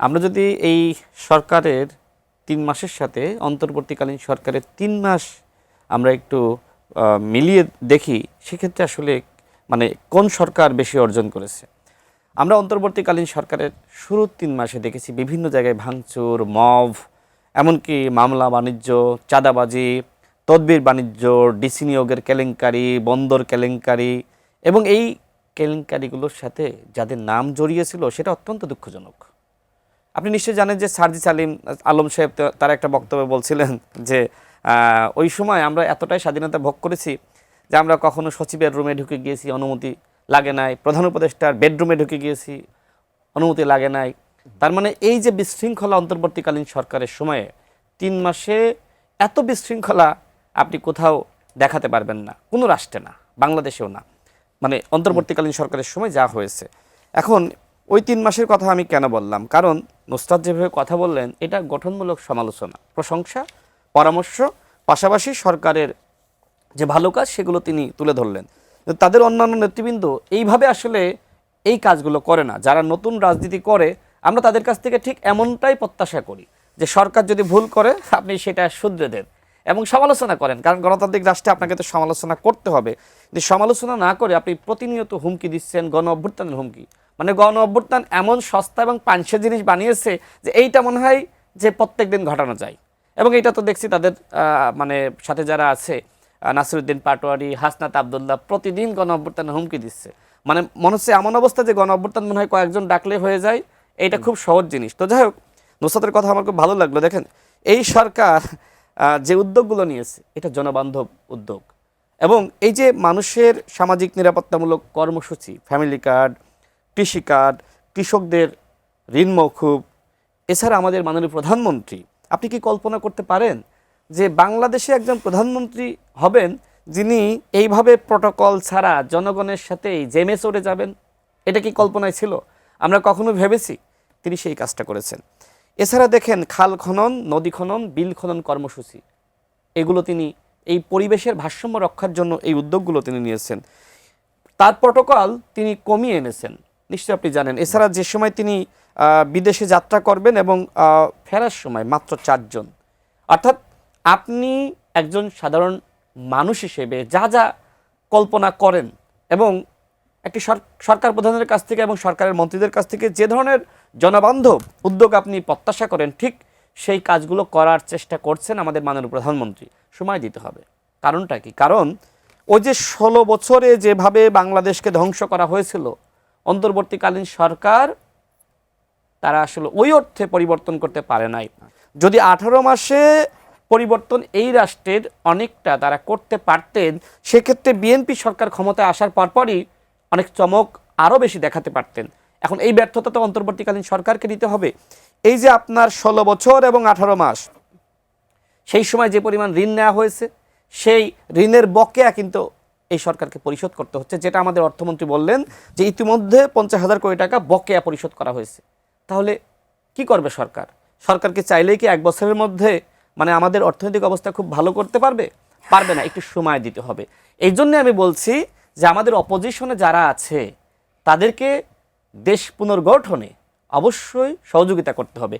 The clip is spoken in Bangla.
আমরা যদি এই সরকারের ৩ মাসের সাথে অন্তর্বর্তীকালীন সরকারের ৩ মাস আমরা একটু মিলিয়ে দেখি, সেক্ষেত্রে আসলে মানে কোন সরকার বেশি অর্জন করেছে। আমরা অন্তর্বর্তীকালীন সরকারের শুরুর ৩ মাসে দেখেছি বিভিন্ন জায়গায় ভাঙচুর, মব, এমনকি মামলা বাণিজ্য, চাঁদাবাজি, তদবির বাণিজ্য, ডিসি নিয়োগের কেলেঙ্কারি, বন্দর কেলেঙ্কারি এবং এই কেলেঙ্কারিগুলোর সাথে যাদের নাম জড়িয়েছিল সেটা অত্যন্ত দুঃখজনক। আপনি নিশ্চয়ই জানেন যে সার্জিস আলম সাহেব তার একটা বক্তব্যে বলছিলেন যে ওই সময় আমরা এতটাই স্বাধীনতা ভোগ করেছি যে আমরা কখনো সচিবের রুমে ঢুকে গিয়েছি, অনুমতি লাগে নাই, প্রধান উপদেষ্টার বেডরুমে ঢুকে গিয়েছি, অনুমতি লাগে নাই। তার মানে এই যে বিশৃঙ্খলা অন্তর্বর্তীকালীন সরকারের সময়ে ৩ মাসে এত বিশৃঙ্খলা আপনি কোথাও দেখাতে পারবেন না, কোনো রাষ্ট্রে না, বাংলাদেশেও না। মানে অন্তর্বর্তীকালীন সরকারের সময় যা হয়েছে। এখন ওই ৩ মাসের কথা আমি কেন বললাম, কারণ নুসরাত যেভাবে কথা বললেন এটা গঠনমূলক সমালোচনা, প্রশংসা, পরামর্শ, পাশাপাশি সরকারের যে ভালো কাজ সেগুলো তিনি তুলে ধরলেন। তাদের অন্যান্য নেতৃবৃন্দ এইভাবে আসলে এই কাজগুলো করে না। যারা নতুন রাজনীতি করে আমরা তাদের কাছ থেকে ঠিক এমনটাই প্রত্যাশা করি যে সরকার যদি ভুল করে আপনি সেটা শুধরে দেন এবং সমালোচনা করেন, কারণ গণতান্ত্রিক রাষ্ট্রে আপনাকে তো সমালোচনা করতে হবে। যে সমালোচনা না করে আপনি প্রতিনিয়ত হুমকি দিচ্ছেন, গণ অভ্যুত্থানের হুমকি। মানে গণ অভ্যুত্থান এমন সস্তা এবং পাঞ্চের জিনিস বানিয়েছে যে এইটা মনে হয় যে প্রত্যেক দিন ঘটানো যায়। এবং এটা তো দেখছি তাদের মানে সাথে যারা আছে, নাসিরউদ্দিন পাটোয়ারি, হাসনাত আবদুল্লাহ প্রতিদিন গণ অভ্যুত্থানের হুমকি দিচ্ছে। মানে মনে হচ্ছে এমন অবস্থা যে গণ অভ্যুত্থান মনে হয় কয়েকজন ডাকলে হয়ে যায়, এইটা খুব সহজ জিনিস। তো যাই হোক, নুসরাতের কথা আমার খুব ভালো লাগলো। দেখেন এই সরকার যে উদ্যোগগুলো নিয়েছে এটা জনবান্ধব উদ্যোগ, এবং এই যে মানুষের সামাজিক নিরাপত্তামূলক কর্মসূচি, ফ্যামিলি কার্ড, কৃষি কার্ড, কৃষকদের ঋণ মওকুফ, এছাড়া আমাদের মাননীয় প্রধানমন্ত্রী, আপনি কি কল্পনা করতে পারেন যে বাংলাদেশে একজন প্রধানমন্ত্রী হবেন যিনি এইভাবে প্রটোকল ছাড়া জনগণের সাথেই জেমে চড়ে যাবেন? এটা কি কল্পনায় ছিল? আমরা কখনো ভেবেছি? তিনি সেই কাজটা করেছেন। এছাড়া দেখেন খাল খনন, নদী খনন, বিল খনন কর্মসূচি, এগুলো তিনি এই পরিবেশের ভারসাম্য রক্ষার জন্য এই উদ্যোগগুলো তিনি নিয়েছেন। তার প্রটোকল তিনি কমিয়ে এনেছেন, নিশ্চয়ই আপনি জানেন। এছাড়া যে সময় তিনি বিদেশে যাত্রা করবেন এবং ফেরার সময় মাত্র 4 জন। অর্থাৎ আপনি একজন সাধারণ মানুষ হিসেবে যা যা কল্পনা করেন এবং একটি সরকার প্রধানের কাছ থেকে এবং সরকারের মন্ত্রীদের কাছ থেকে যে ধরনের জনবান্ধব উদ্যোগ আপনি প্রত্যাশা করেন, ঠিক সেই কাজগুলো করার চেষ্টা করছেন আমাদের মাননীয় প্রধানমন্ত্রী। সময় দিতে হবে। কারণটা কি? কারণ ওই যে 16 বছরে যেভাবে বাংলাদেশকে ধ্বংস করা হয়েছিল, অন্তর্বর্তীকালীন সরকার তারা আসলে ওই অর্থে পরিবর্তন করতে পারে নাই। যদি 18 মাসে পরিবর্তন এই রাষ্ট্রের অনেকটা তারা করতে পারতেন, সেক্ষেত্রে বিএনপি সরকার ক্ষমতায় আসার পরপরই অনেক চমক আরও বেশি দেখাতে পারতেন। এখন এই ব্যর্থতা তো অন্তর্বর্তীকালীন সরকারকে নিতে হবে। এই যে আপনার 16 বছর এবং 18 মাস, সেই সময় যে পরিমাণ ঋণ নেওয়া হয়েছে, সেই ঋণের বকেয়া কিন্তু এই সরকারকে পরিশোধ করতে হচ্ছে, যেটা আমাদের অর্থমন্ত্রী বললেন যে ইতিমধ্যে 50,000 কোটি টাকা বকেয়া পরিশোধ করা হয়েছে। তাহলে কি করবে সরকার? সরকারকে চাইলেই কি 1 বছরের মধ্যে মানে আমাদের অর্থনৈতিক অবস্থা খুব ভালো করতে পারবে? পারবে না, একটু সময় দিতে হবে। এই জন্য আমি বলছি যে আমাদের অপোজিশনে যারা আছে তাদেরকে দেশ পুনর্গঠনে অবশ্যই সহযোগিতা করতে হবে।